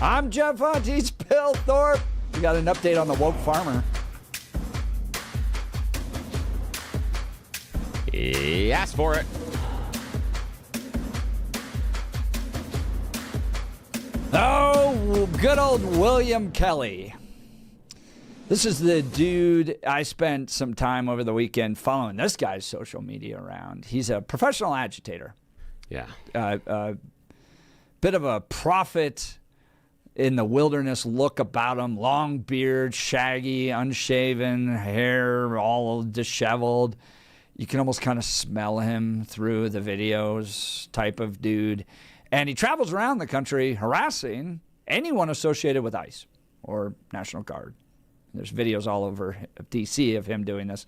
I'm Jeff Hunt. He's Bill Thorpe. We got an update on the woke farmer. He asked for it. Oh, good old William Kelly. This is the dude I spent some time over the weekend following this guy's social media around. He's a professional agitator. Yeah. Bit of a prophet in the wilderness look about him. Long beard, shaggy, unshaven, hair all disheveled. You can almost kind of smell him through the videos type of dude. And he travels around the country harassing anyone associated with ICE or National Guard. There's videos all over D.C. of him doing this.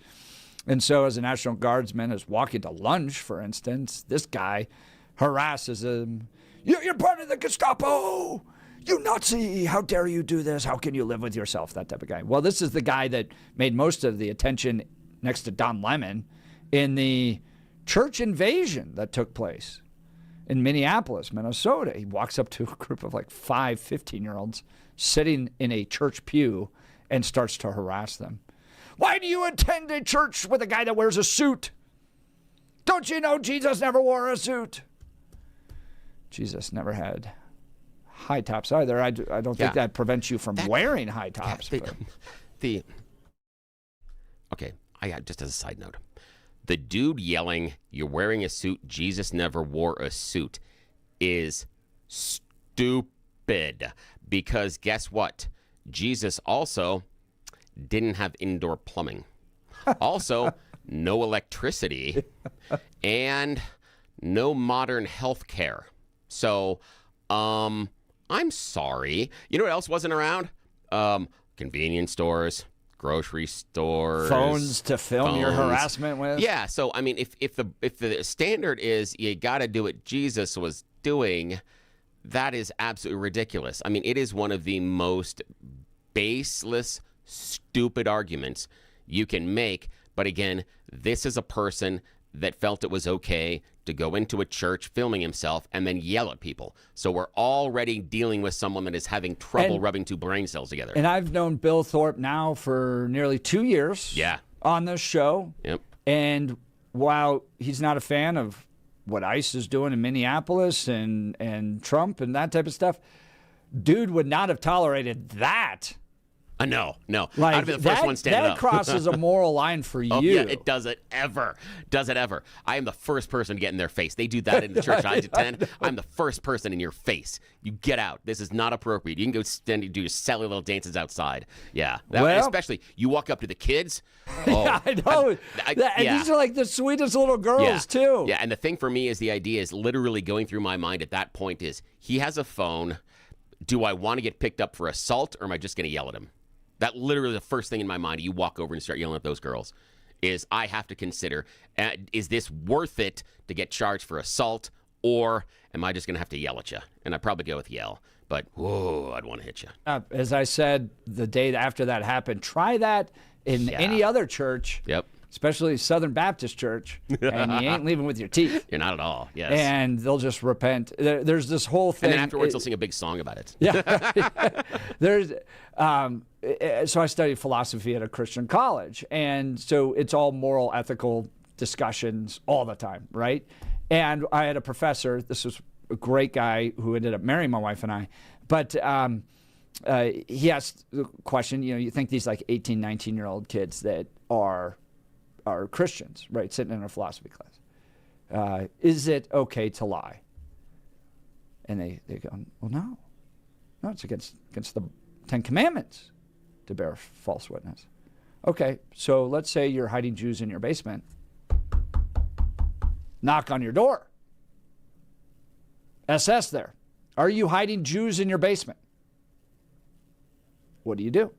And so as a National Guardsman is walking to lunch, for instance, this guy harasses him. You're part of the Gestapo! You Nazi! How dare you do this? How can you live with yourself? That type of guy. Well, this is the guy that made most of the attention next to Don Lemon in the church invasion that took place in Minneapolis, Minnesota. He walks up to a group of like 15-year-olds sitting in a church pew and starts to harass them. Why do you attend a church with a guy that wears a suit? Don't you know Jesus never wore a suit? Jesus never had high tops either. I don't think that prevents you from wearing high tops. Okay, just as a side note. The dude yelling, "You're wearing a suit, Jesus never wore a suit," is stupid. Because guess what? Jesus also didn't have indoor plumbing. Also, no electricity and no modern health care. So, I'm sorry. You know what else wasn't around? Convenience stores. Grocery stores, phones to film your harassment with. Yeah, so I mean, if the standard is you got to do what Jesus was doing, that is absolutely ridiculous. I mean, it is one of the most baseless, stupid arguments you can make. But again, this is a person that felt it was okay to go into a church filming himself and then yell at people. So we're already dealing with someone that is having trouble rubbing two brain cells together. And I've known Bill Thorpe now for nearly 2 years on this show. Yep. And while he's not a fan of what ICE is doing in Minneapolis and Trump and that type of stuff, dude would not have tolerated that. No. Like, I'd be the first one standing up. That crosses a moral line for you. Oh, yeah, it doesn't ever. I am the first person to get in their face. They do that in the church I attend. I'm the first person in your face. You get out. This is not appropriate. You can go stand and do your silly little dances outside. Yeah. Especially, you walk up to the kids. Oh, yeah, I know. And these are like the sweetest little girls, too. Yeah, and the thing for me is the idea is literally going through my mind at that point is, he has a phone. Do I want to get picked up for assault, or am I just going to yell at him? That literally the first thing in my mind, you walk over and start yelling at those girls, is I have to consider, is this worth it to get charged for assault, or am I just going to have to yell at you? And I'd probably go with yell, but whoa, I'd want to hit you. As I said the day after that happened, try that in any other church. Yep. Especially Southern Baptist Church, and you ain't leaving with your teeth. You're not at all, yes. And they'll just repent. There's this whole thing. And then afterwards, they'll sing a big song about it. Yeah. So I studied philosophy at a Christian college, and so it's all moral, ethical discussions all the time, right? And I had a professor, this was a great guy who ended up marrying my wife and I, but he asked the question, you think these like 18, 19-year-old kids that are Christians, right, sitting in a philosophy class. Is it okay to lie? And they go, well, no. No, it's against the Ten Commandments to bear false witness. Okay, so let's say you're hiding Jews in your basement. Knock on your door. SS there. Are you hiding Jews in your basement? What do you do?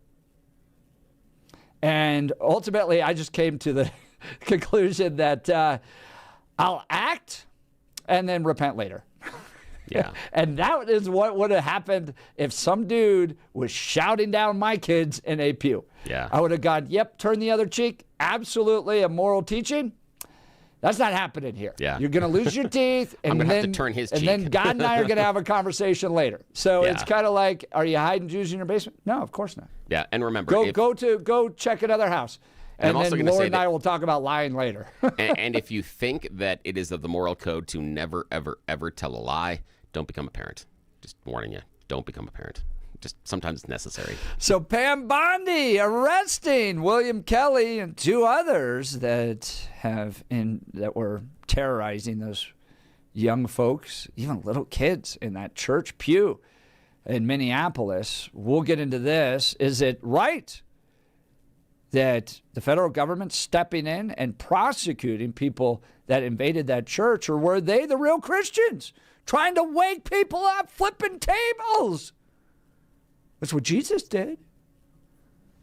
And ultimately, I just came to the conclusion that I'll act and then repent later. Yeah. And that is what would have happened if some dude was shouting down my kids in a pew. Yeah. I would have gone, yep, turn the other cheek. Absolutely a moral teaching. That's not happening here. Yeah. You're going to lose your teeth, and I'm gonna then have to turn his and cheek. then God and I are going to have a conversation later. So Yeah. it's kind of like, are you hiding Jews in your basement? No, of course not. Yeah, and remember, Go check another house, And I'm and also then gonna Laura say and I that- will talk about lying later. and if you think that it is of the moral code to never, ever, ever tell a lie, don't become a parent. Just warning you, don't become a parent. Just sometimes it's necessary. So Pam Bondi arresting William Kelly and 2 others that were terrorizing those young folks, even little kids in that church pew in Minneapolis. We'll get into this. Is it right that the federal government's stepping in and prosecuting people that invaded that church, or were they the real Christians trying to wake people up, flipping tables? That's what Jesus did.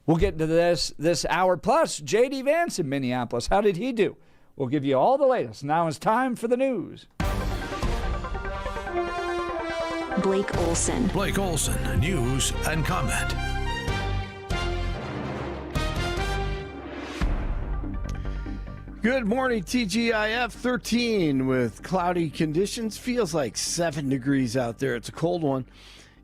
We'll get into this hour. Plus, J.D. Vance in Minneapolis. How did he do? We'll give you all the latest. Now it's time for the news. Blake Olson. Blake Olson, news and comment. Good morning, TGIF 13 with cloudy conditions. Feels like 7 degrees out there. It's a cold one.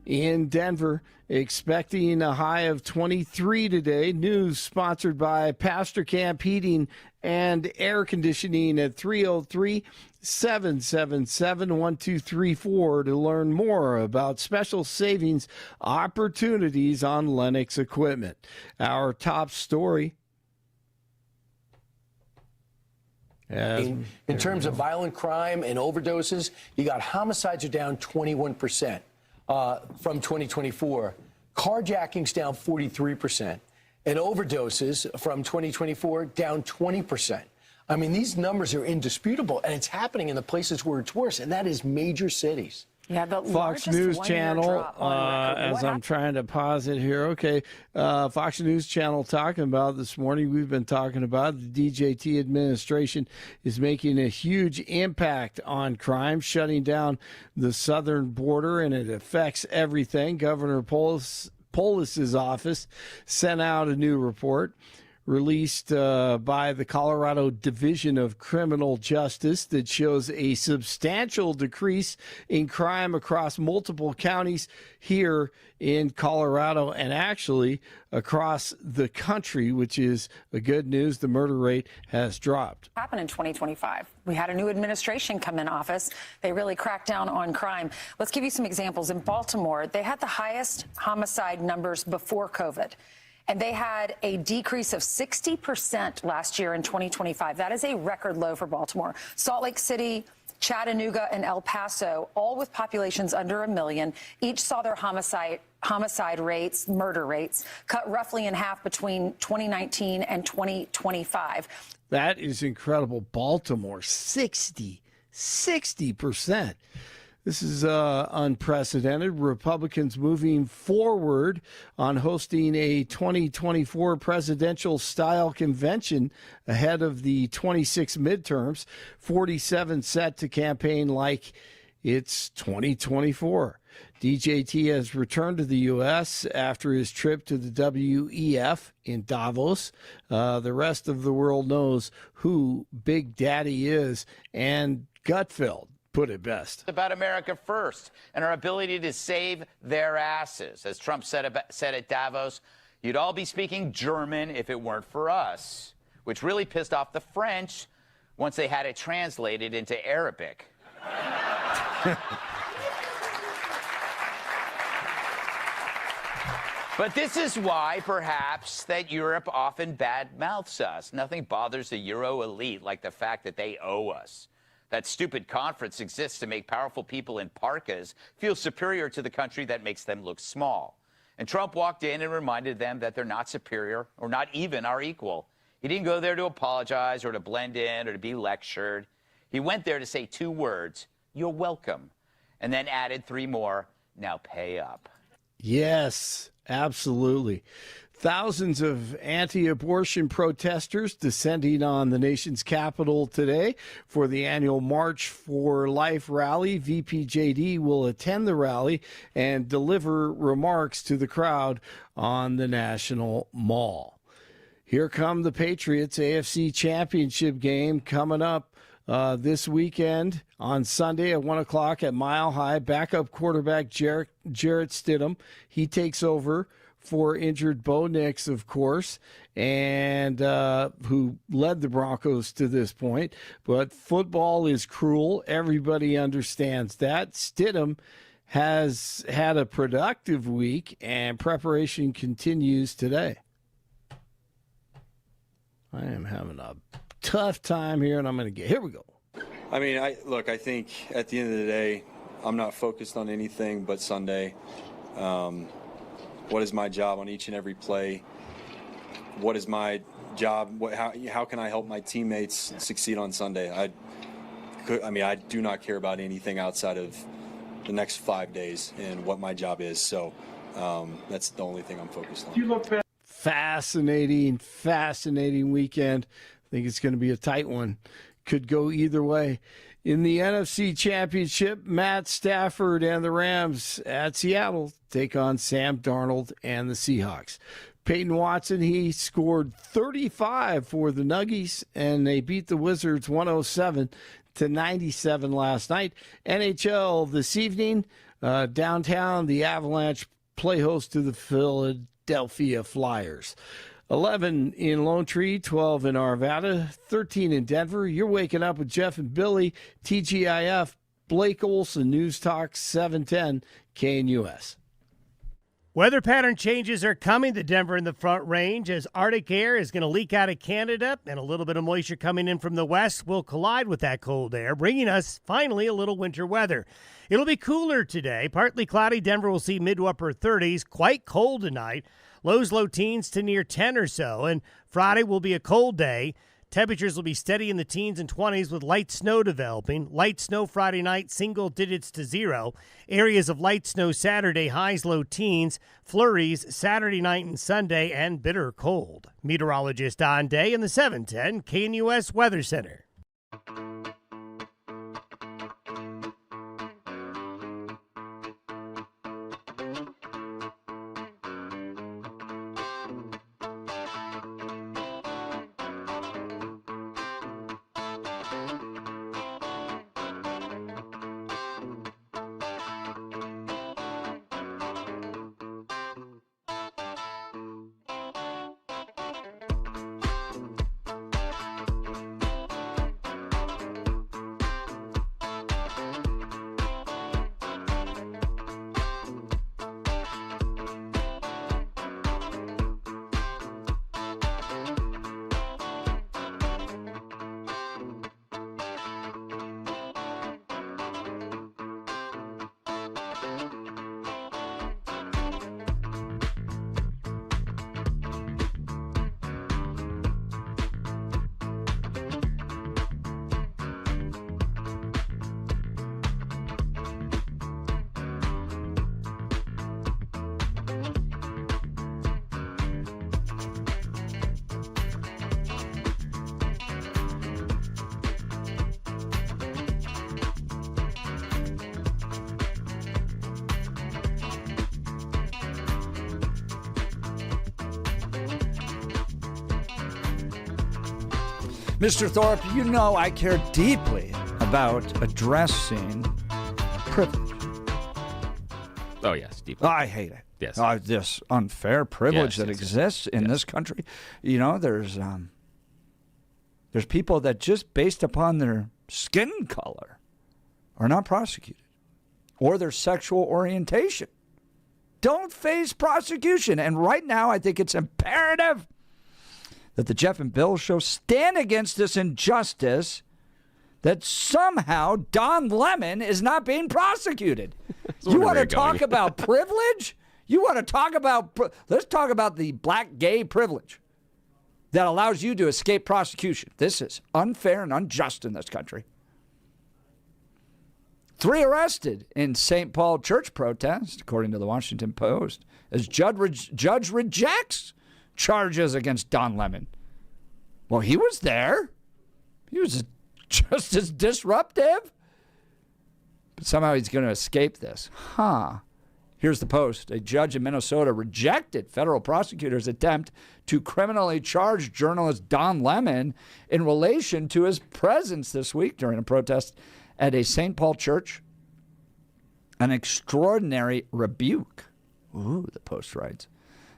In Denver, expecting a high of 23 today. News sponsored by Pastor Camp Heating and Air Conditioning at 303-777-1234 to learn more about special savings opportunities on Lennox equipment. Our top story. In terms of violent crime and overdoses, you got homicides are down 21%. From 2024. Carjackings down 43%. And overdoses from 2024 down 20%. I mean, these numbers are indisputable, and it's happening in the places where it's worse, and that is major cities. Yeah, the Fox News Channel, as I'm trying to pause it here. Okay, Fox News Channel talking about this morning, we've been talking about the DJT administration is making a huge impact on crime, shutting down the southern border, and it affects everything. Governor Polis's office sent out a new report released by the Colorado Division of Criminal Justice that shows a substantial decrease in crime across multiple counties here in Colorado and actually across the country, which is a good news. The murder rate has dropped. Happened in 2025. We had a new administration come in office. They really cracked down on crime. Let's give you some examples. In Baltimore, they had the highest homicide numbers before COVID. And they had a decrease of 60% last year in 2025. That is a record low for Baltimore. Salt Lake City, Chattanooga, and El Paso, all with populations under 1 million, each saw their homicide rates, murder rates, cut roughly in half between 2019 and 2025. That is incredible. Baltimore, 60%. This is unprecedented. Republicans moving forward on hosting a 2024 presidential-style convention ahead of the 26 midterms. 47 set to campaign like it's 2024. DJT has returned to the U.S. after his trip to the WEF in Davos. The rest of the world knows who Big Daddy is, and Gutfeld put it best. About America first and our ability to save their asses. As Trump said at Davos, you'd all be speaking German if it weren't for us, which really pissed off the French once they had it translated into Arabic. But this is why, perhaps, that Europe often badmouths us. Nothing bothers the Euro elite like the fact that they owe us. That stupid conference exists to make powerful people in parkas feel superior to the country that makes them look small. And Trump walked in and reminded them that they're not superior or not even our equal. He didn't go there to apologize or to blend in or to be lectured. He went there to say 2 words, "You're welcome," and then added 3 more, "Now pay up." Yes, absolutely. Thousands of anti-abortion protesters descending on the nation's capital today for the annual March for Life rally. VPJD will attend the rally and deliver remarks to the crowd on the National Mall. Here come the Patriots. AFC Championship game coming up this weekend on Sunday at 1 o'clock at Mile High. Backup quarterback Jarrett Stidham. He takes over for injured Bo Nix, of course, and who led the Broncos to this point. But football is cruel. Everybody understands that. Stidham has had a productive week, and preparation continues today. I am having a tough time here, and I'm going to here we go. I mean, I think at the end of the day, I'm not focused on anything but Sunday. What is my job on each and every play? What is my job? How can I help my teammates succeed on Sunday? I do not care about anything outside of the next 5 days and what my job is. So that's the only thing I'm focused on. Fascinating weekend. I think it's going to be a tight one. Could go either way. In the NFC Championship, Matt Stafford and the Rams at Seattle take on Sam Darnold and the Seahawks. Peyton Watson, he scored 35 for the Nuggies, and they beat the Wizards 107-97 last night. NHL this evening, downtown, the Avalanche play host to the Philadelphia Flyers. 11 in Lone Tree, 12 in Arvada, 13 in Denver. You're waking up with Jeff and Billy, TGIF, Blake Olson, NewsTalk 710 KNUS. Weather pattern changes are coming to Denver in the Front Range as Arctic air is going to leak out of Canada, and a little bit of moisture coming in from the west will collide with that cold air, bringing us finally a little winter weather. It'll be cooler today. Partly cloudy. Denver will see mid to upper 30s. Quite cold tonight. Lows low teens to near 10 or so. And Friday will be a cold day. Temperatures will be steady in the teens and 20s with light snow developing. Light snow Friday night, single digits to 0. Areas of light snow Saturday, highs low teens. Flurries Saturday night and Sunday, and bitter cold. Meteorologist Don Day in the 710 KNUS Weather Center. Mr. Thorpe, you know I care deeply about addressing privilege. Oh, yes, deeply. I hate it. Yes. This unfair privilege that exists in this country. You know, there's people that just based upon their skin color are not prosecuted, or their sexual orientation don't face prosecution. And right now, I think it's imperative that the Jeff and Bill show stand against this injustice that somehow Don Lemon is not being prosecuted. You want to talk about privilege? You want to talk about, let's talk about the black gay privilege that allows you to escape prosecution. This is unfair and unjust in this country. 3 arrested in St. Paul church protest, according to the Washington Post, as judge rejects charges against Don Lemon. Well, he was there. He was just as disruptive. But somehow he's going to escape this. Here's the Post. A judge in Minnesota rejected federal prosecutors' attempt to criminally charge journalist Don Lemon in relation to his presence this week during a protest at a St. Paul church. An extraordinary rebuke, the Post writes,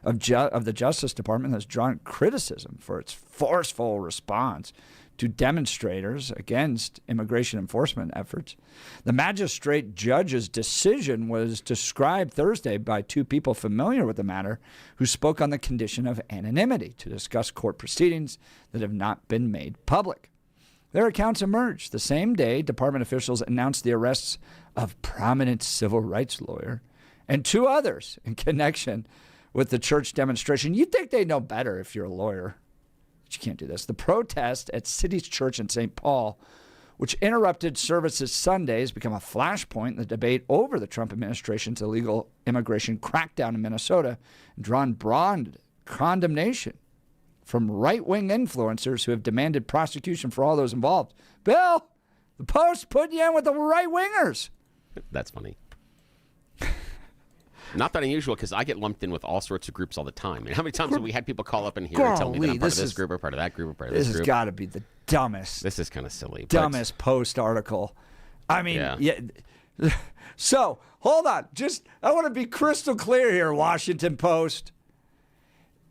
of the Justice Department has drawn criticism for its forceful response to demonstrators against immigration enforcement efforts. The magistrate judge's decision was described Thursday by two people familiar with the matter who spoke on the condition of anonymity to discuss court proceedings that have not been made public. Their accounts emerged the same day department officials announced the arrests of prominent civil rights lawyer and two others in connection with the church demonstration. You'd think they'd know better if you're a lawyer. But you can't do this. The protest at City's Church in St. Paul, which interrupted services Sunday, has become a flashpoint in the debate over the Trump administration's illegal immigration crackdown in Minnesota, and drawn broad condemnation from right-wing influencers who have demanded prosecution for all those involved. Bill, the Post put you in with the right-wingers. That's funny. Not that unusual, because I get lumped in with all sorts of groups all the time. And how many times have we had people call up in here and tell me that I'm part of this group or part of that group or part of this group? This has got to be the dumbest. This is kind of silly. Dumbest Post article. I mean, yeah. So, hold on. I want to be crystal clear here, Washington Post.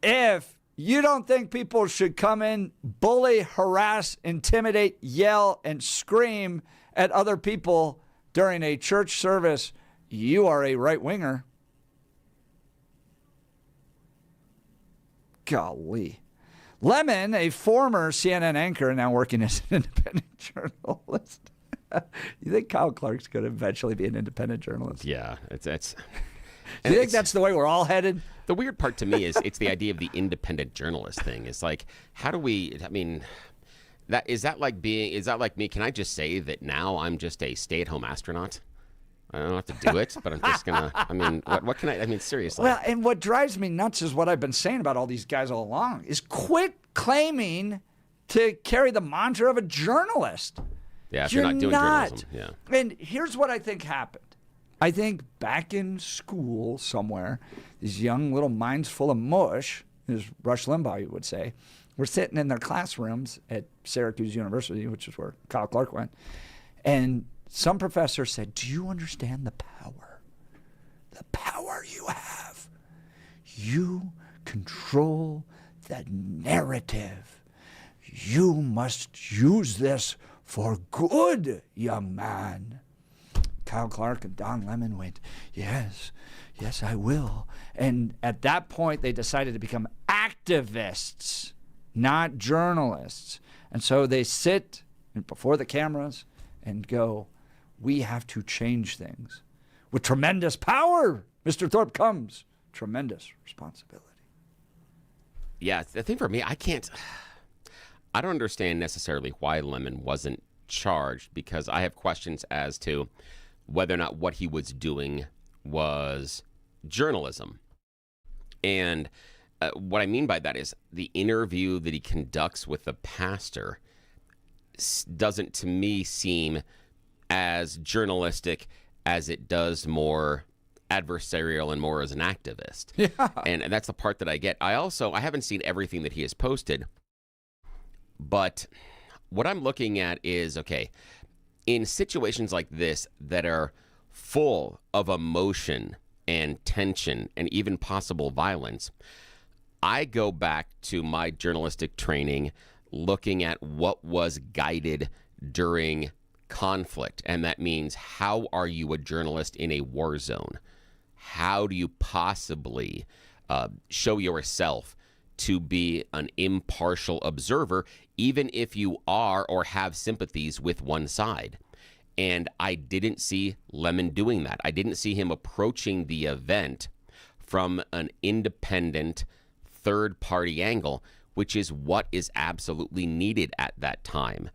If you don't think people should come in, bully, harass, intimidate, yell, and scream at other people during a church service, you are a right-winger. Golly. Lemon, a former CNN anchor, now working as an independent journalist. You think Kyle Clark's going to eventually be an independent journalist? Yeah. Do you think that's the way we're all headed? The weird part to me is it's the idea of the independent journalist thing. It's like, how do we, I mean, is that like me? Can I just say that now I'm just a stay-at-home astronaut? I don't have to do it, but I'm just going to, I mean, what can I mean, seriously. Well, and what drives me nuts is what I've been saying about all these guys all along, is quit claiming to carry the mantra of a journalist. Yeah, if you're not doing journalism. Yeah. And here's what I think happened. I think back in school somewhere, these young little minds full of mush, as Rush Limbaugh would say, were sitting in their classrooms at Syracuse University, which is where Kyle Clark went, and some professor said, do you understand the power? The power you have. You control the narrative. You must use this for good, young man. Kyle Clark and Don Lemon went, yes, I will. And at that point, they decided to become activists, not journalists. And so they sit before the cameras and go, we have to change things. With tremendous power, Mr. Thorpe, comes tremendous responsibility. Yeah, the thing for me, I don't understand necessarily why Lemon wasn't charged, because I have questions as to whether or not what he was doing was journalism. And what I mean by that is the interview that he conducts with the pastor doesn't, to me, seem as journalistic as it does more adversarial and more as an activist. Yeah. And that's the part that I get. I haven't seen everything that he has posted, but what I'm looking at is, okay, in situations like this that are full of emotion and tension and even possible violence, I go back to my journalistic training looking at what was guided during conflict. And that means, how are you a journalist in a war zone? How do you possibly show yourself to be an impartial observer, even if you are or have sympathies with one side? And I didn't see Lemon doing that. I didn't see him approaching the event from an independent third-party angle, which is what is absolutely needed at that time.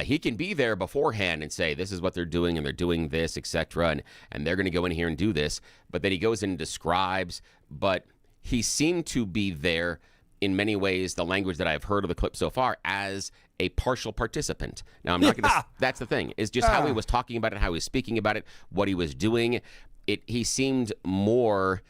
He can be there beforehand and say, this is what they're doing, and they're doing this, etc., and they're going to go in here and do this. But then he goes in and describes. But he seemed to be there, in many ways, the language that I've heard of the clip so far, as a partial participant. Now, I'm not going to... That's the thing, is just how he was talking about it, how he was speaking about it, what he was doing. he seemed more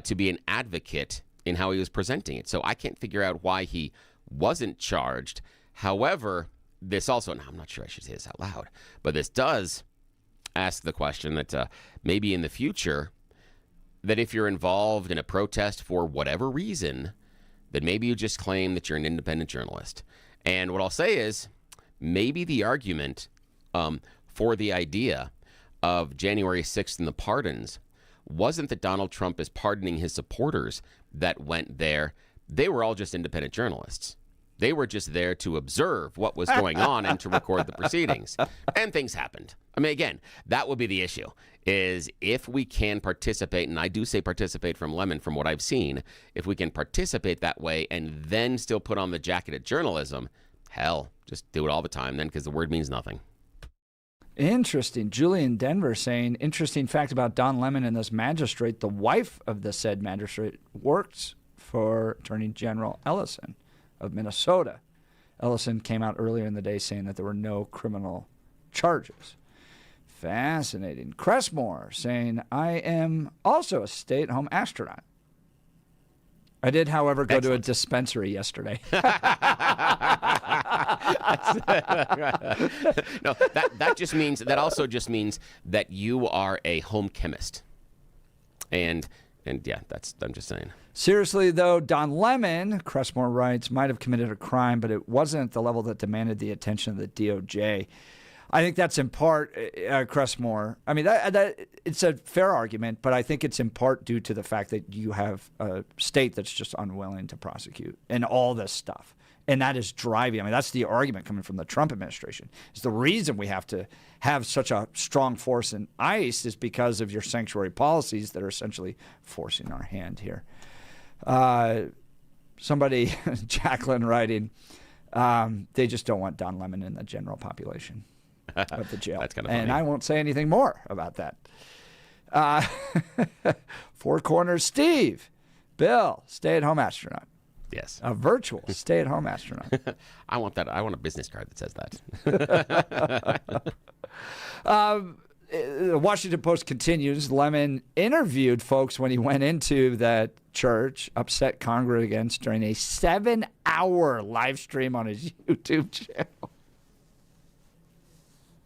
to be an advocate in how he was presenting it. So I can't figure out why he wasn't charged. However, this also, and I'm not sure I should say this out loud, but this does ask the question that maybe in the future, that if you're involved in a protest for whatever reason, that maybe you just claim that you're an independent journalist. And what I'll say is, maybe the argument for the idea of January 6th and the pardons wasn't that Donald Trump is pardoning his supporters that went there. They were all just independent journalists. They were just there to observe what was going on and to record the proceedings. And things happened. I mean, again, that would be the issue, is if we can participate, and I do say participate from Lemon from what I've seen, if we can participate that way and then still put on the jacket of journalism, hell, just do it all the time then, because the word means nothing. Interesting. Julie in Denver saying, interesting fact about Don Lemon and this magistrate. The wife of the said magistrate works for Attorney General Ellison of Minnesota. Ellison came out earlier in the day saying that there were no criminal charges. Fascinating. Cressmore saying, I am also a stay-at-home astronaut. I did, however, go to a dispensary yesterday. No, that also just means that you are a home chemist. And yeah, I'm just saying. Seriously, though, Don Lemon, Cressmore writes, might have committed a crime, but it wasn't at the level that demanded the attention of the DOJ. I think that's in part, Cressmore. I mean, that it's a fair argument, but I think it's in part due to the fact that you have a state that's just unwilling to prosecute and all this stuff. And that is driving. I mean, that's the argument coming from the Trump administration. It's the reason we have to have such a strong force in ICE is because of your sanctuary policies that are essentially forcing our hand here. Somebody, Jacqueline, writing, they just don't want Don Lemon in the general population of the jail. That's kind of funny. And I won't say anything more about that. Four Corners Steve, Bill, stay-at-home astronaut. Yes. A virtual stay-at-home astronaut. I want that. I want a business card that says that. The Washington Post continues. Lemon interviewed folks when he went into that church, upset congregants during a 7-hour live stream on his YouTube channel.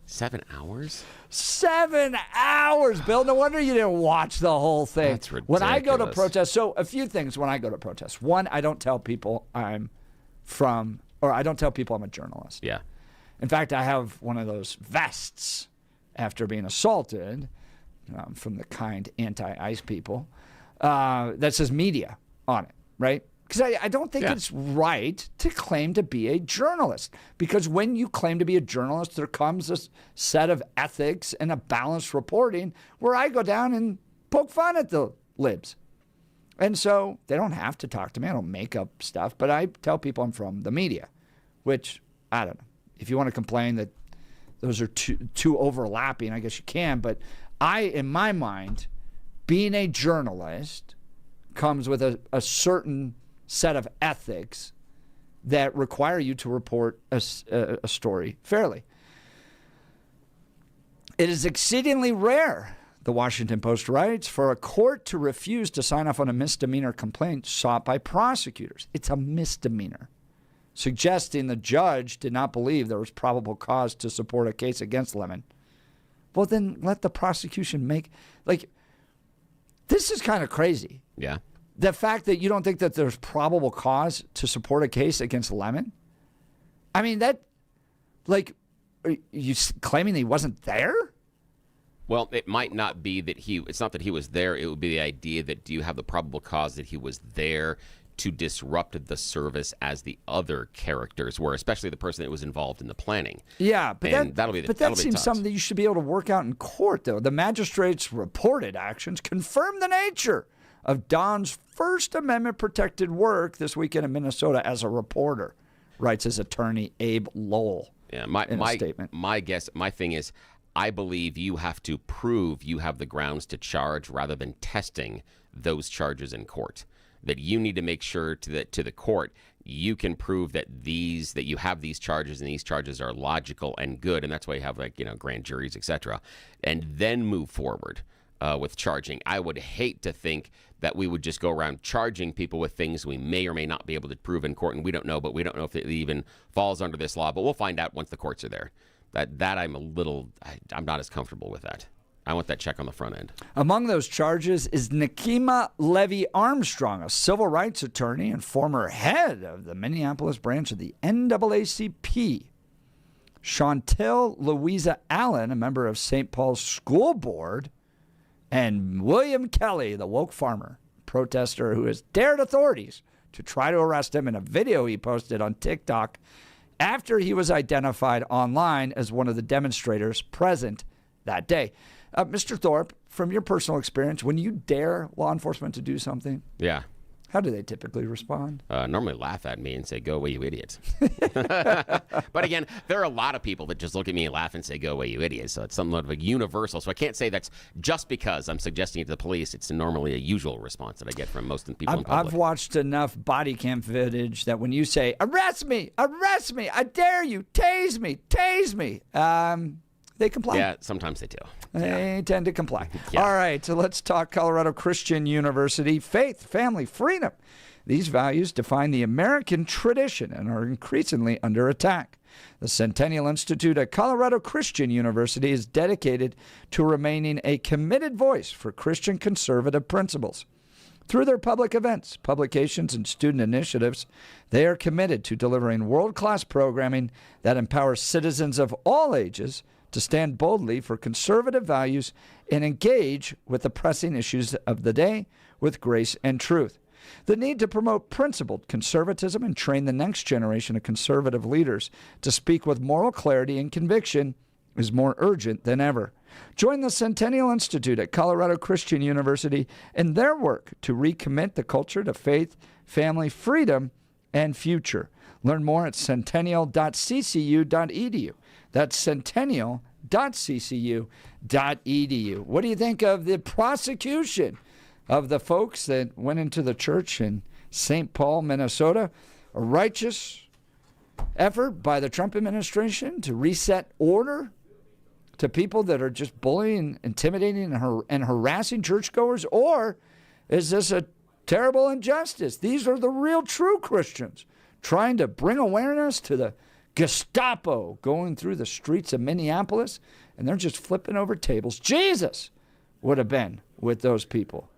7 hours? 7 hours, Bill. No wonder you didn't watch the whole thing. That's ridiculous. When I go to protest, so a few things when I go to protest. One, I don't tell people I don't tell people I'm a journalist. Yeah. In fact, I have one of those vests after being assaulted from the kind anti-ICE people that says media on it, right? Because I don't think it's right to claim to be a journalist. Because when you claim to be a journalist, there comes a set of ethics and a balanced reporting where I go down and poke fun at the libs. And so they don't have to talk to me. I don't make up stuff. But I tell people I'm from the media, which, I don't know. If you want to complain that those are too overlapping, I guess you can. But in my mind, being a journalist comes with a certain set of ethics that require you to report a story fairly. It is exceedingly rare, the Washington Post writes, for a court to refuse to sign off on a misdemeanor complaint sought by prosecutors. It's a misdemeanor, suggesting the judge did not believe there was probable cause to support a case against Lemon. Well, then let the prosecution this is kind of crazy. Yeah. The fact that you don't think that there's probable cause to support a case against Lemon? I mean, are you claiming that he wasn't there? Well, it might not be that it's not that he was there. It would be the idea that do you have the probable cause that he was there to disrupt the service as the other characters were, especially the person that was involved in the planning. Yeah, but that seems tough. something that you should be able to work out in court, though. The magistrate's reported actions confirm the nature of Don's First Amendment protected work this weekend in Minnesota as a reporter, writes his attorney Abe Lowell. Yeah, in a statement. My thing is, I believe you have to prove you have the grounds to charge rather than testing those charges in court. That you need to make sure to the court you can prove that you have these charges and these charges are logical and good, and that's why you have grand juries, etc. And then move forward. with charging. I would hate to think that we would just go around charging people with things we may or may not be able to prove in court, and we don't know, but we don't know if it even falls under this law, but we'll find out once the courts are there. That I'm not as comfortable with that. I want that check on the front end. Among those charges is Nikema Levy Armstrong, a civil rights attorney and former head of the Minneapolis branch of the NAACP. Chantel Louisa Allen, a member of St. Paul's School Board, and William Kelly, the woke farmer, protester who has dared authorities to try to arrest him in a video he posted on TikTok after he was identified online as one of the demonstrators present that day. Mr. Thorpe, from your personal experience, when you dare law enforcement to do something, yeah, how do they typically respond? Normally laugh at me and say, "Go away, you idiot." But again, there are a lot of people that just look at me and laugh and say, "Go away, you idiot." So it's somewhat of a universal. So I can't say that's just because I'm suggesting it to the police. It's normally a usual response that I get from most of the people in public. I've watched enough body cam footage that when you say, "Arrest me, I dare you, tase me," they comply. Yeah, sometimes they do. They tend to comply. Yeah. All right, so let's talk Colorado Christian University. Faith, family, freedom. These values define the American tradition and are increasingly under attack. The Centennial Institute at Colorado Christian University is dedicated to remaining a committed voice for Christian conservative principles. Through their public events, publications, and student initiatives, they are committed to delivering world-class programming that empowers citizens of all ages to stand boldly for conservative values and engage with the pressing issues of the day with grace and truth. The need to promote principled conservatism and train the next generation of conservative leaders to speak with moral clarity and conviction is more urgent than ever. Join the Centennial Institute at Colorado Christian University in their work to recommit the culture to faith, family, freedom, and future. Learn more at centennial.ccu.edu. That's centennial.ccu.edu. What do you think of the prosecution of the folks that went into the church in St. Paul, Minnesota? A righteous effort by the Trump administration to reset order to people that are just bullying, intimidating, and harassing churchgoers? Or is this a terrible injustice? These are the real true Christians trying to bring awareness to the Gestapo going through the streets of Minneapolis, and they're just flipping over tables. Jesus would have been with those people.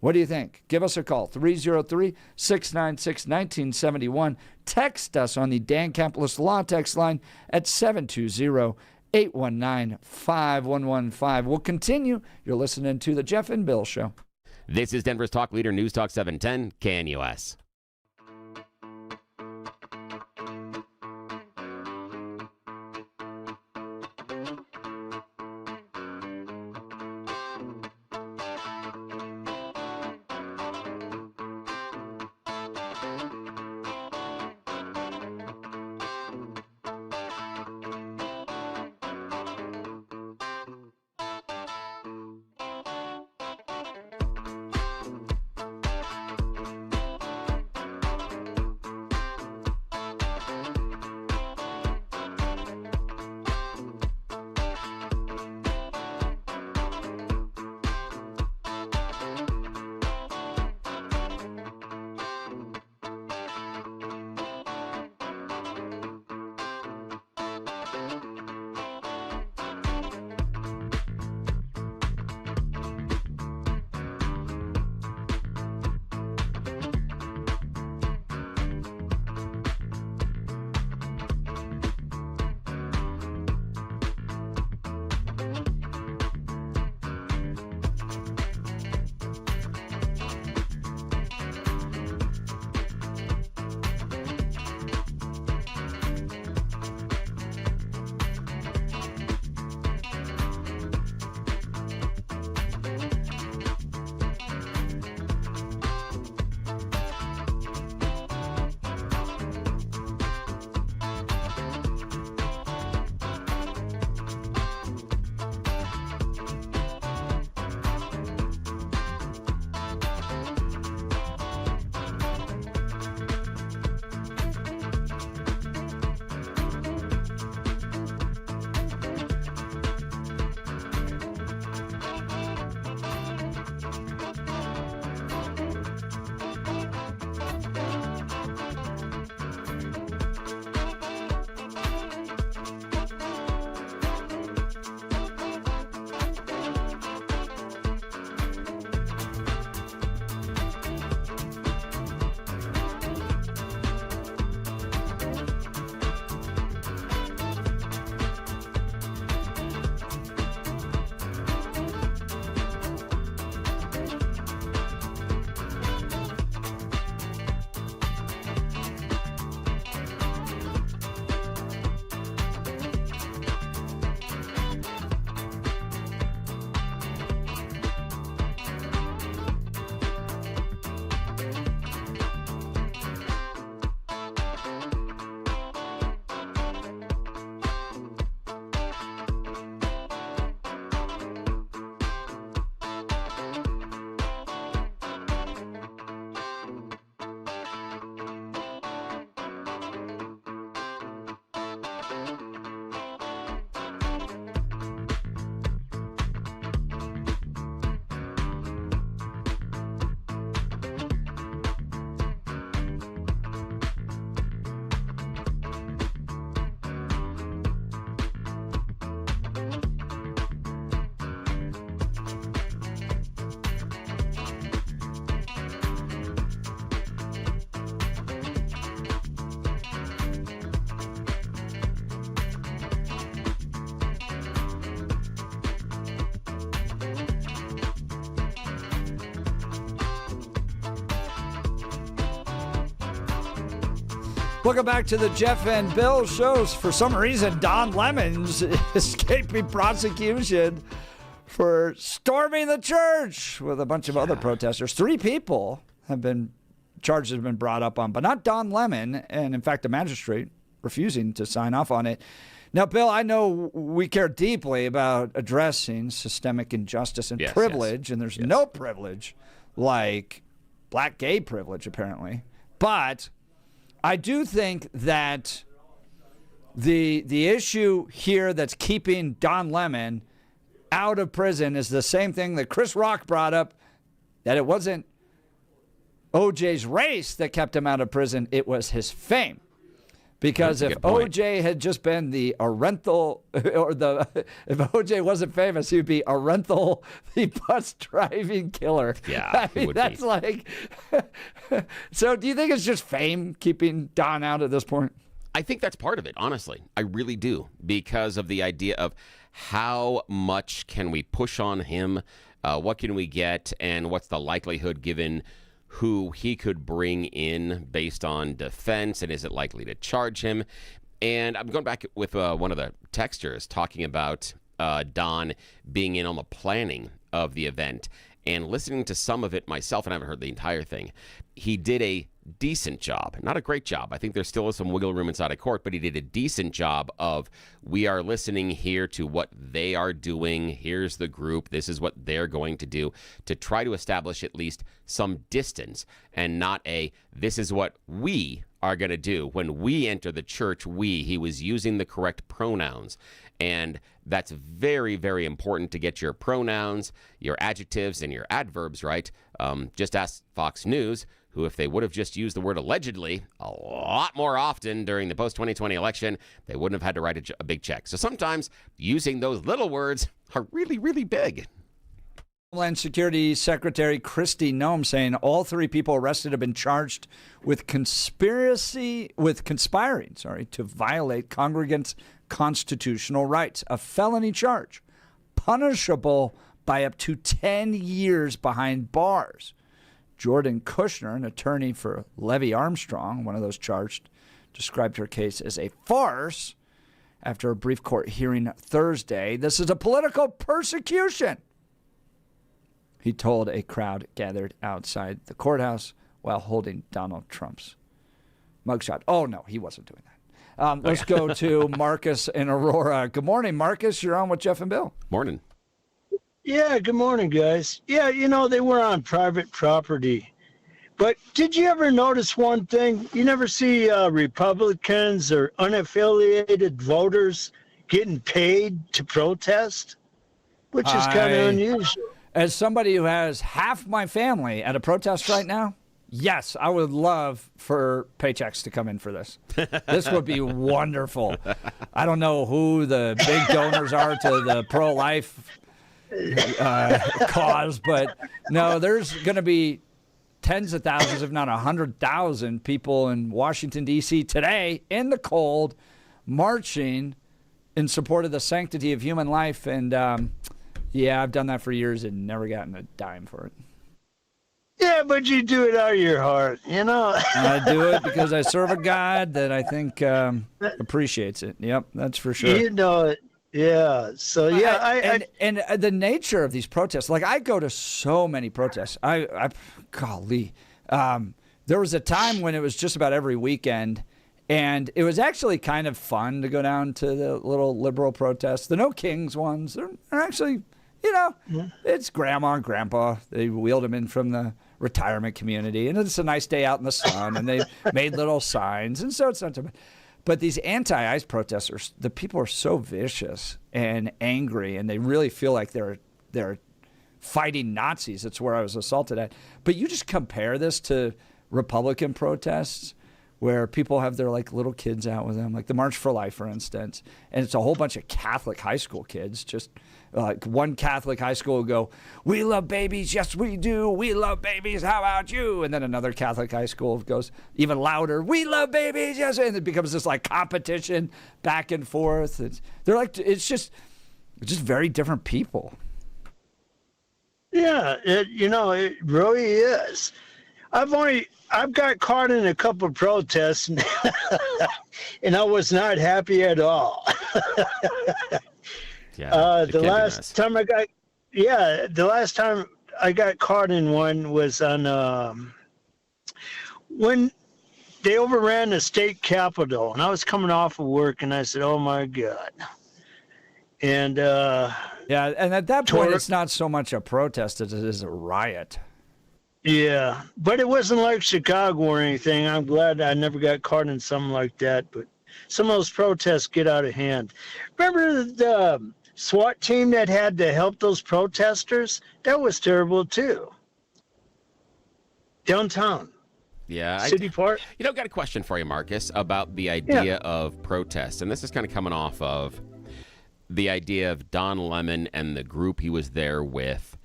What do you think? Give us a call, 303-696-1971. Text us on the Dan Capitalist Law text line at 720-819-5115. We'll continue. You're listening to The Jeff and Bill Show. This is Denver's Talk Leader, News Talk 710, KNUS. Welcome back to the Jeff and Bill shows. For some reason, Don Lemon's escaping prosecution for storming the church with a bunch of other protesters. 3 people charges have been brought up on, but not Don Lemon. And in fact, the magistrate refusing to sign off on it. Now, Bill, I know we care deeply about addressing systemic injustice and privilege, and there's no privilege like black gay privilege, apparently. But I do think that the issue here that's keeping Don Lemon out of prison is the same thing that Chris Rock brought up, that it wasn't OJ's race that kept him out of prison, it was his fame. Because if OJ had just been the Arenthal, if OJ wasn't famous, he'd be Arenthal, the bus driving killer. Yeah, I mean, that's like. So, do you think it's just fame keeping Don out at this point? I think that's part of it, honestly. I really do, because of the idea of how much can we push on him, what can we get, and what's the likelihood given who he could bring in based on defense, and is it likely to charge him? And I'm going back with one of the texters talking about Don being in on the planning of the event, and listening to some of it myself, and I haven't heard the entire thing. He did a decent job, not a great job. I think there still is some wiggle room inside of court, but he did a decent job of, we are listening here to what they are doing. Here's the group. This is what they're going to do, to try to establish at least some distance, and not this is what we are going to do. When we enter the church, he was using the correct pronouns. And that's very, very important to get your pronouns, your adjectives, and your adverbs right. Just ask Fox News, who, if they would have just used the word allegedly a lot more often during the post-2020 election, they wouldn't have had to write a big check. So sometimes using those little words are really, really big. Homeland Security Secretary Kristi Noem saying all 3 people arrested have been charged with conspiring to violate congregants' constitutional rights, a felony charge, punishable by up to 10 years behind bars. Jordan Kushner, an attorney for Levy Armstrong, one of those charged, described her case as a farce after a brief court hearing Thursday. This is a political persecution, he told a crowd gathered outside the courthouse while holding Donald Trump's mugshot. Oh, no, he wasn't doing that. Let's go to Marcus in Aurora. Good morning, Marcus. You're on with Jeff and Bill. Morning. Yeah, good morning, guys. Yeah, they were on private property. But did you ever notice one thing? You never see Republicans or unaffiliated voters getting paid to protest, which is kind of unusual. As somebody who has half my family at a protest right now, yes, I would love for paychecks to come in for this. This would be wonderful. I don't know who the big donors are to the pro-life cause, but no, there's going to be tens of thousands, if not 100,000 people in Washington, D.C. today in the cold, marching in support of the sanctity of human life. And yeah, I've done that for years and never gotten a dime for it. Yeah, but you do it out of your heart, I do it because I serve a God that I think appreciates it. Yep, that's for sure. It. Yeah. So yeah, and the nature of these protests. Like, I go to so many protests. Golly, there was a time when it was just about every weekend, and it was actually kind of fun to go down to the little liberal protests. The No Kings ones are actually, it's grandma and grandpa. They wheeled them in from the retirement community, and it's a nice day out in the sun, and they made little signs, and so it's not too bad. But these anti-ICE protesters, the people are so vicious and angry, and they really feel like they're fighting Nazis. That's where I was assaulted at. But you just compare this to Republican protests where people have their little kids out with them, like the March for Life, for instance, and it's a whole bunch of Catholic high school kids. Just one Catholic high school will go, "We love babies, yes we do. We love babies. How about you?" And then another Catholic high school goes even louder, "We love babies, yes." And it becomes this competition back and forth. It's just very different people. Yeah, it really is. I've got caught in a couple of protests, and I was not happy at all. The last time I got caught in one was on when they overran the state capitol, and I was coming off of work, and I said, "Oh my God!" And yeah, and at that point, it's not so much a protest as it is a riot. Yeah, but it wasn't like Chicago or anything. I'm glad I never got caught in something like that. But some of those protests get out of hand. Remember the SWAT team that had to help those protesters? That was terrible too. Downtown. Yeah. City Park. Got a question for you, Marcus, about the idea of protest. And this is kind of coming off of the idea of Don Lemon and the group he was there with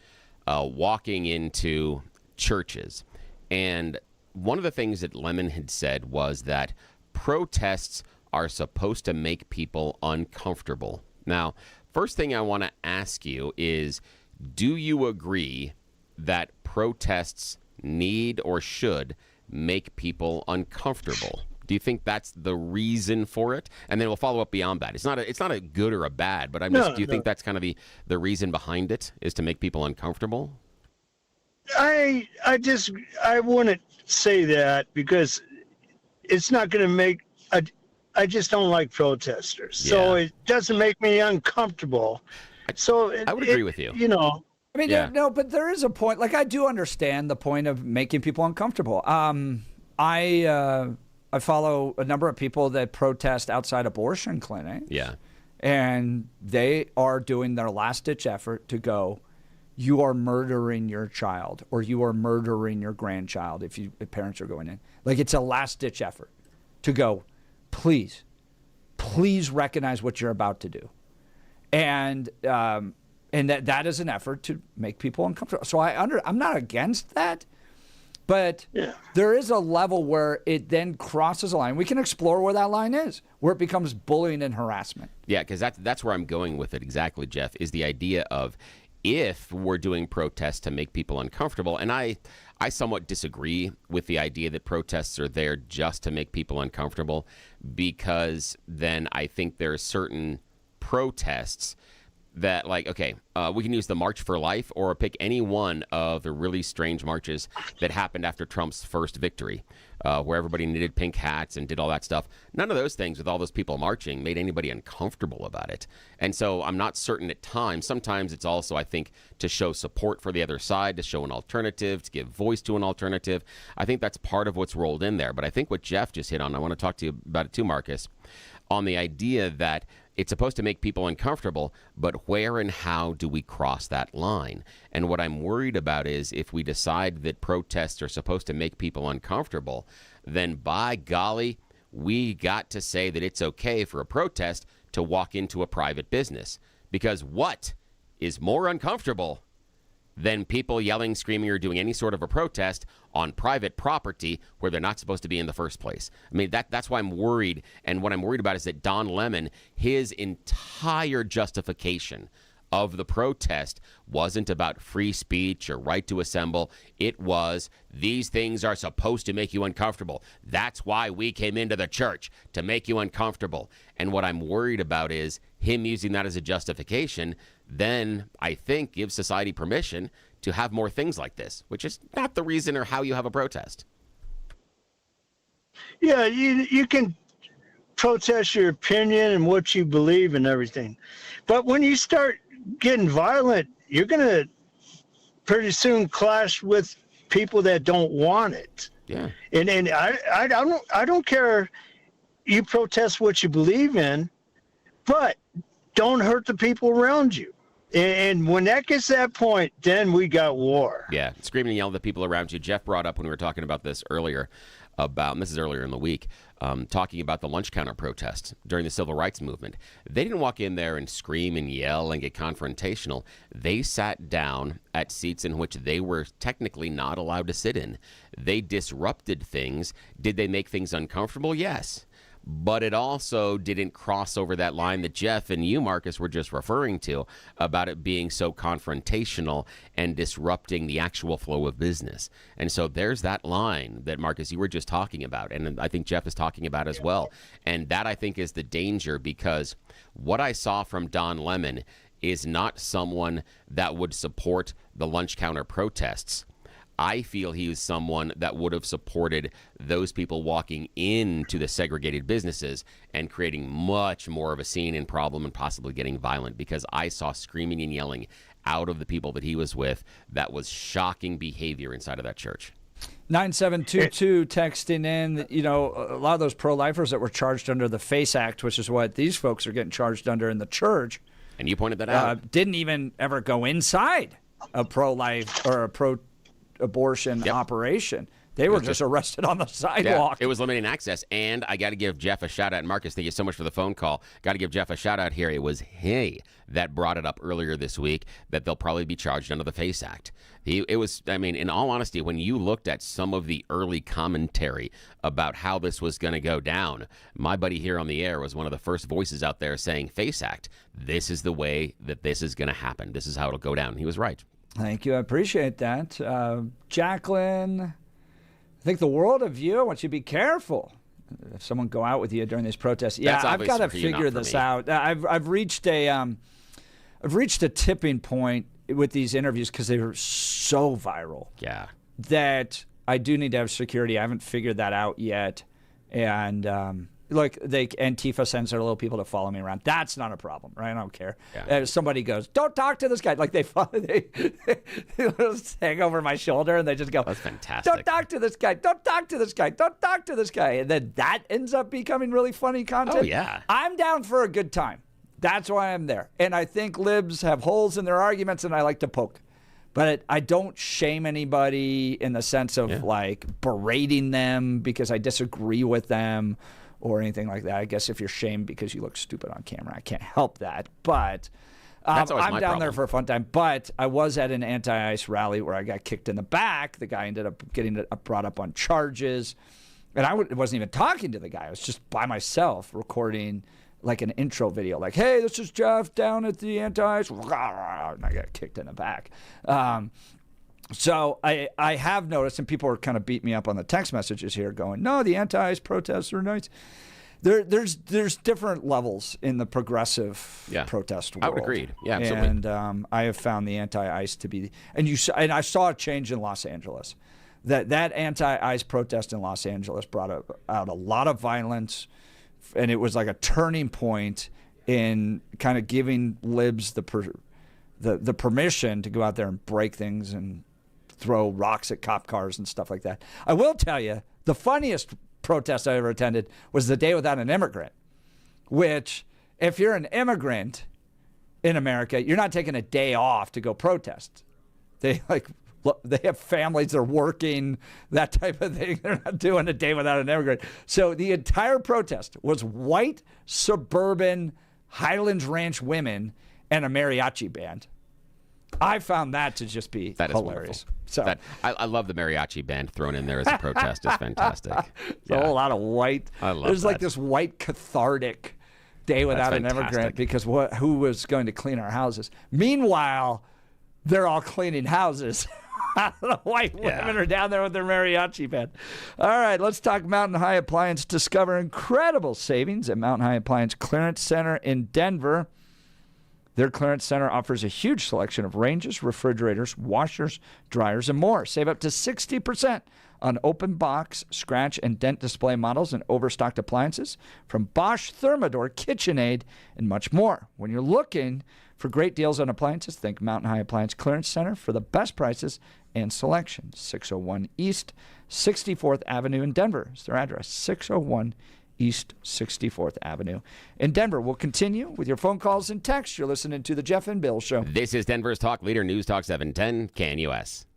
walking into churches. And one of the things that Lemon had said was that protests are supposed to make people uncomfortable. Now, first thing I want to ask you is, do you agree that protests need or should make people uncomfortable? Do you think that's the reason for it? And then we'll follow up beyond that. It's not a good or a bad, but do you think that's kind of the reason behind it, is to make people uncomfortable? I wouldn't say that, because it's not going to make I just don't like protesters. Yeah. So it doesn't make me uncomfortable. I would agree with you. I mean, no, but there is a point. Like, I do understand the point of making people uncomfortable. I follow a number of people that protest outside abortion clinics. Yeah. And they are doing their last-ditch effort to go, you are murdering your child, or you are murdering your grandchild if parents are going in. Like, it's a last-ditch effort to go, please recognize what you're about to do. And that is an effort to make people uncomfortable. So I'm not against that. But there is a level where it then crosses a line. We can explore where that line is, where it becomes bullying and harassment. Yeah, because that's where I'm going with it exactly, Jeff, is the idea of, if we're doing protests to make people uncomfortable, and I somewhat disagree with the idea that protests are there just to make people uncomfortable, because then I think there are certain protests that, like, okay, we can use the March for Life, or pick any one of the really strange marches that happened after Trump's first victory, where everybody knitted pink hats and did all that stuff. None of those things, with all those people marching, made anybody uncomfortable about it. And so I'm not certain at times. Sometimes it's also, I think, to show support for the other side, to show an alternative, to give voice to an alternative. I think that's part of what's rolled in there. But I think what Jeff just hit on, I want to talk to you about it too, Marcus, on the idea that it's supposed to make people uncomfortable, but where and how do we cross that line? And what I'm worried about is, if we decide that protests are supposed to make people uncomfortable, then by golly, we got to say that it's okay for a protest to walk into a private business. Because what is more uncomfortable than people yelling, screaming, or doing any sort of a protest on private property where they're not supposed to be in the first place? I mean, that's why I'm worried. And what I'm worried about is that Don Lemon, his entire justification of the protest wasn't about free speech or right to assemble. It was, these things are supposed to make you uncomfortable. That's why we came into the church, to make you uncomfortable. And what I'm worried about is him using that as a justification, then I think gives society permission to have more things like this, which is not the reason or how you have a protest. Yeah, you can protest your opinion and what you believe and everything. But when you start getting violent, you're going to pretty soon clash with people that don't want it. Yeah. And I don't care, you protest what you believe in, but don't hurt the people around you. And when that gets to that point, then we got war. Yeah, screaming and yelling at the people around you. Jeff brought up, when we were talking about this earlier, and this is earlier in the week, talking about the lunch counter protest during the civil rights movement. They didn't walk in there and scream and yell and get confrontational. They sat down at seats in which they were technically not allowed to sit in. They disrupted things. Did they make things uncomfortable? Yes. but it also didn't cross over that line that Jeff and you, Marcus, were just referring to about it being so confrontational and disrupting the actual flow of business. And so there's that line that, Marcus, you were just talking about, and I think Jeff is talking about as well. And that, I think, is the danger, because what I saw from Don Lemon is not someone that would support the lunch counter protests. I feel he was someone that would have supported those people walking into the segregated businesses and creating much more of a scene and problem and possibly getting violent, because I saw screaming and yelling out of the people that he was with. That was shocking behavior inside of that church. 9722 texting in that, a lot of those pro-lifers that were charged under the FACE Act, which is what these folks are getting charged under in the church. And you pointed that out. Didn't even ever go inside a pro-life or a pro-abortion operation. They were just arrested on the sidewalk. Yeah, it was limiting access. And I got to give Jeff a shout out. Marcus, thank you so much for the phone call. Got to give Jeff a shout out here. It was he that brought it up earlier this week that they'll probably be charged under the FACE Act. In all honesty, when you looked at some of the early commentary about how this was going to go down, my buddy here on the air was one of the first voices out there saying, FACE Act, this is the way that this is going to happen. This is how it'll go down. And he was right. Thank you. I appreciate that. Jacqueline, I think the world of you, I want you to be careful if someone go out with you during these protests. Yeah, I've got to figure this out. I've reached a tipping point with these interviews because they were so viral. Yeah. That I do need to have security. I haven't figured that out yet. And Antifa sends their little people to follow me around. That's not a problem, right? I don't care. Yeah. Somebody goes, don't talk to this guy. Like they hang over my shoulder and they just go, that's fantastic. Don't talk to this guy. Don't talk to this guy. Don't talk to this guy. And then that ends up becoming really funny content. Oh, yeah. I'm down for a good time. That's why I'm there. And I think libs have holes in their arguments and I like to poke. But I don't shame anybody in the sense of like berating them because I disagree with them or anything like that. I guess if you're shamed because you look stupid on camera, I can't help that. But I'm down there for a fun time. But I was at an anti-ICE rally where I got kicked in the back. The guy ended up getting brought up on charges. And I wasn't even talking to the guy. I was just by myself recording like an intro video. Like, hey, this is Jeff down at the anti-ICE. And I got kicked in the back. So I have noticed, and people are kind of beating me up on the text messages here going, no, the anti-ICE protests are nice. There's different levels in the progressive protest world. I would agree. Yeah, absolutely. And I have found the anti-ICE to be, and I saw a change in Los Angeles. That anti-ICE protest in Los Angeles brought out a lot of violence, and it was like a turning point in kind of giving libs the permission to go out there and break things and throw rocks at cop cars and stuff like that. I will tell you, the funniest protest I ever attended was the Day Without an Immigrant, which if you're an immigrant in America, you're not taking a day off to go protest. They have families, they're working, that type of thing. They're not doing a Day Without an Immigrant. So the entire protest was white, suburban, Highlands Ranch women and a mariachi band. I found that to just be hilarious. So I love the mariachi band thrown in there as a protest. It's fantastic. A whole lot of white. I love There's that. like this white cathartic Day Without an Immigrant because who was going to clean our houses? Meanwhile, they're all cleaning houses. The white women are down there with their mariachi band. All right, let's talk Mountain High Appliance. Discover incredible savings at Mountain High Appliance Clearance Center in Denver. Their clearance center offers a huge selection of ranges, refrigerators, washers, dryers, and more. Save up to 60% on open box, scratch, and dent display models and overstocked appliances from Bosch, Thermador, KitchenAid, and much more. When you're looking for great deals on appliances, think Mountain High Appliance Clearance Center for the best prices and selection. 601 East 64th Avenue in Denver is their address. 601 East 64th Avenue in Denver. We'll continue with your phone calls and texts. You're listening to the Jeff and Bill Show. This is Denver's talk leader, News Talk 710 KNUS.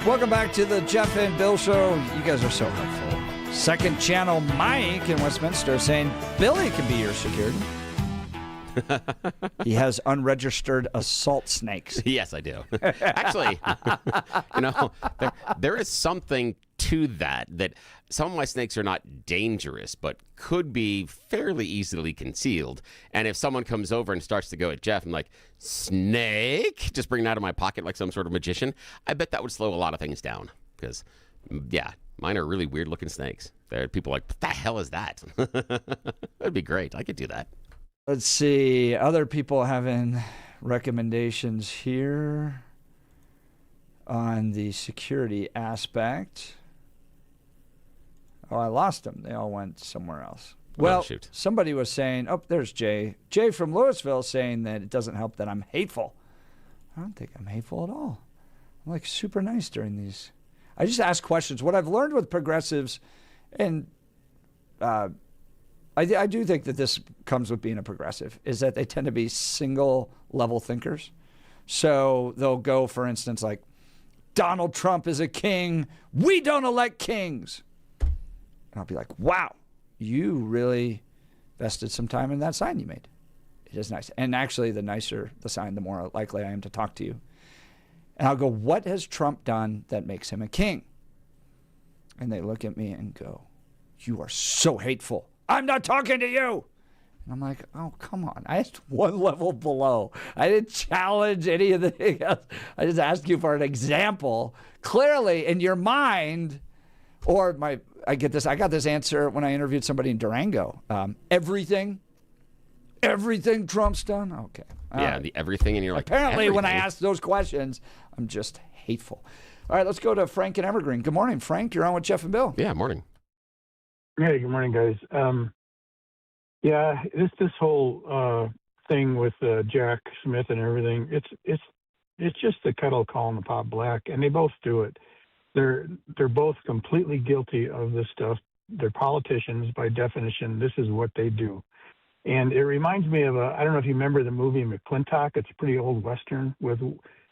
Welcome back to the Jeff and Bill Show. You guys are so helpful. Second Channel Mike in Westminster saying Billy can be your security. He has unregistered assault snakes. Yes, I do. Actually, there is something to that some of my snakes are not dangerous, but could be fairly easily concealed. And if someone comes over and starts to go at Jeff, I'm like, snake? Just bring it out of my pocket like some sort of magician. I bet that would slow a lot of things down because, yeah, mine are really weird-looking snakes. There are people like, what the hell is that? That'd be great. I could do that. Let's see. Other people having recommendations here on the security aspect. Oh, I lost them. They all went somewhere else. Well, somebody was saying, oh, there's Jay. Jay from Louisville saying that it doesn't help that I'm hateful. I don't think I'm hateful at all. I'm like super nice during these. I just ask questions. What I've learned with progressives, and I do think that this comes with being a progressive, is that they tend to be single-level thinkers. So they'll go, for instance, like, Donald Trump is a king. We don't elect kings. And I'll be like, wow, you really invested some time in that sign you made. It is nice. And actually, the nicer the sign, the more likely I am to talk to you. And I'll go, what has Trump done that makes him a king? And they look at me and go, you are so hateful. I'm not talking to you. And I'm like, oh, come on. I asked one level below. I didn't challenge any of the things. I just asked you for an example. Clearly, in your mind, or I got this answer when I interviewed somebody in Durango. Everything Trump's done? Okay. Yeah, the everything, and you're like, apparently everything? When I ask those questions, I'm just hateful. All right, let's go to Frank in Evergreen. Good morning, Frank. You're on with Jeff and Bill. Yeah, morning. Hey, good morning, guys. This whole thing with Jack Smith and everything, it's just the kettle calling the pot black, and they both do it. They're both completely guilty of this stuff. They're politicians by definition. This is what they do. And it reminds me of I don't know if you remember the movie McClintock. It's a pretty old Western with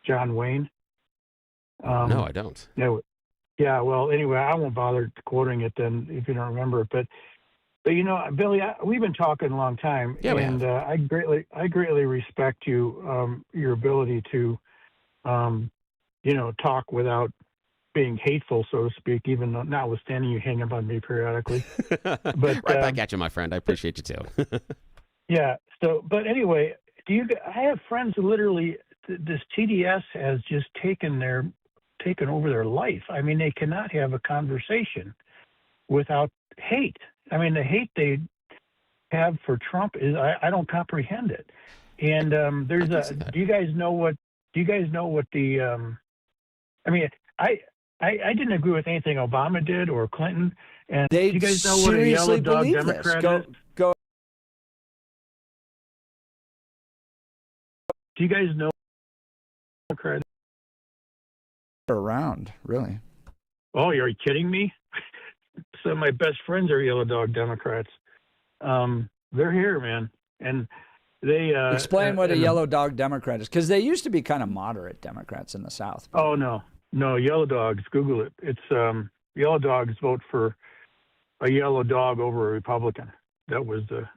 John Wayne. No, I don't. Yeah, well, anyway, I won't bother quoting it then if you don't remember it. But Billy, we've been talking a long time, and I greatly respect you, your ability to, talk without being hateful, so to speak, even though notwithstanding you hang up on me periodically. But right back at you, my friend. I appreciate you too. Yeah. So, but anyway, I have friends who literally this TDS has just taken over their life. I mean, they cannot have a conversation without hate. I mean, the hate they have for Trump is I don't comprehend it. And do you guys know what the I mean, I didn't agree with anything Obama did or Clinton. And do you guys know what a yellow dog Democrat is? Do you guys know Democrat around, really? Oh, you're kidding me? Some of my best friends are yellow dog Democrats. They're here, man. And they explain what a yellow dog Democrat is, because they used to be kind of moderate Democrats in the South. Oh, no, yellow dogs. Google it. It's yellow dogs vote for a yellow dog over a Republican. That was the.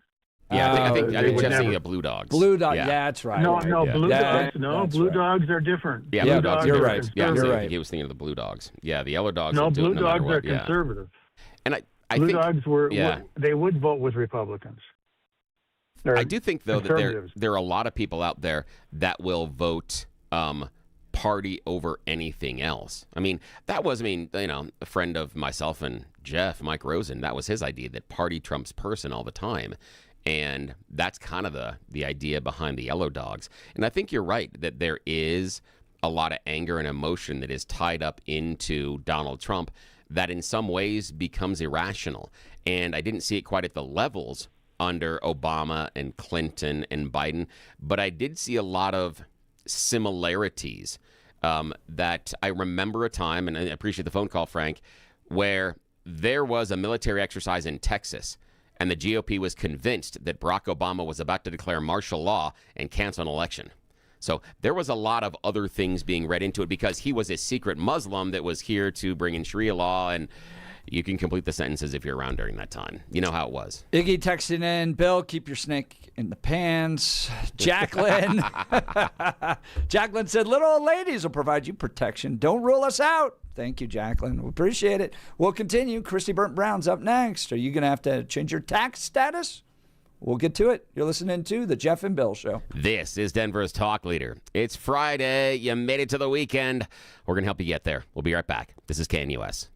Yeah, I think Jeff's thinking of blue dogs. Blue dogs. Yeah, that's right. No, blue dogs. No, blue dogs are different. Yeah, blue blue dogs. You're right. Yeah, you're right. He was thinking of the blue dogs. Yeah, the yellow dogs. No, blue dogs are conservative. And I blue think dogs they would vote with Republicans. I do think though that there are a lot of people out there that will vote party over anything else. I mean, a friend of myself and Jeff, Mike Rosen, that was his idea, that party trumps person all the time. And that's kind of the idea behind the yellow dogs. And I think you're right that there is a lot of anger and emotion that is tied up into Donald Trump that in some ways becomes irrational. And I didn't see it quite at the levels under Obama and Clinton and Biden, but I did see a lot of similarities that I remember a time, and I appreciate the phone call, Frank, where there was a military exercise in Texas, and the GOP was convinced that Barack Obama was about to declare martial law and cancel an election. So there was a lot of other things being read into it because he was a secret Muslim that was here to bring in Sharia law, and you can complete the sentences if you're around during that time. You know how it was. Iggy texting in, Bill, keep your snake in the pants. Jacqueline. Jacqueline said, little old ladies will provide you protection. Don't rule us out. Thank you, Jacqueline. We appreciate it. We'll continue. Christy Burnt Brown's up next. Are you going to have to change your tax status? We'll get to it. You're listening to The Jeff and Bill Show. This is Denver's Talk Leader. It's Friday. You made it to the weekend. We're going to help you get there. We'll be right back. This is KNUS.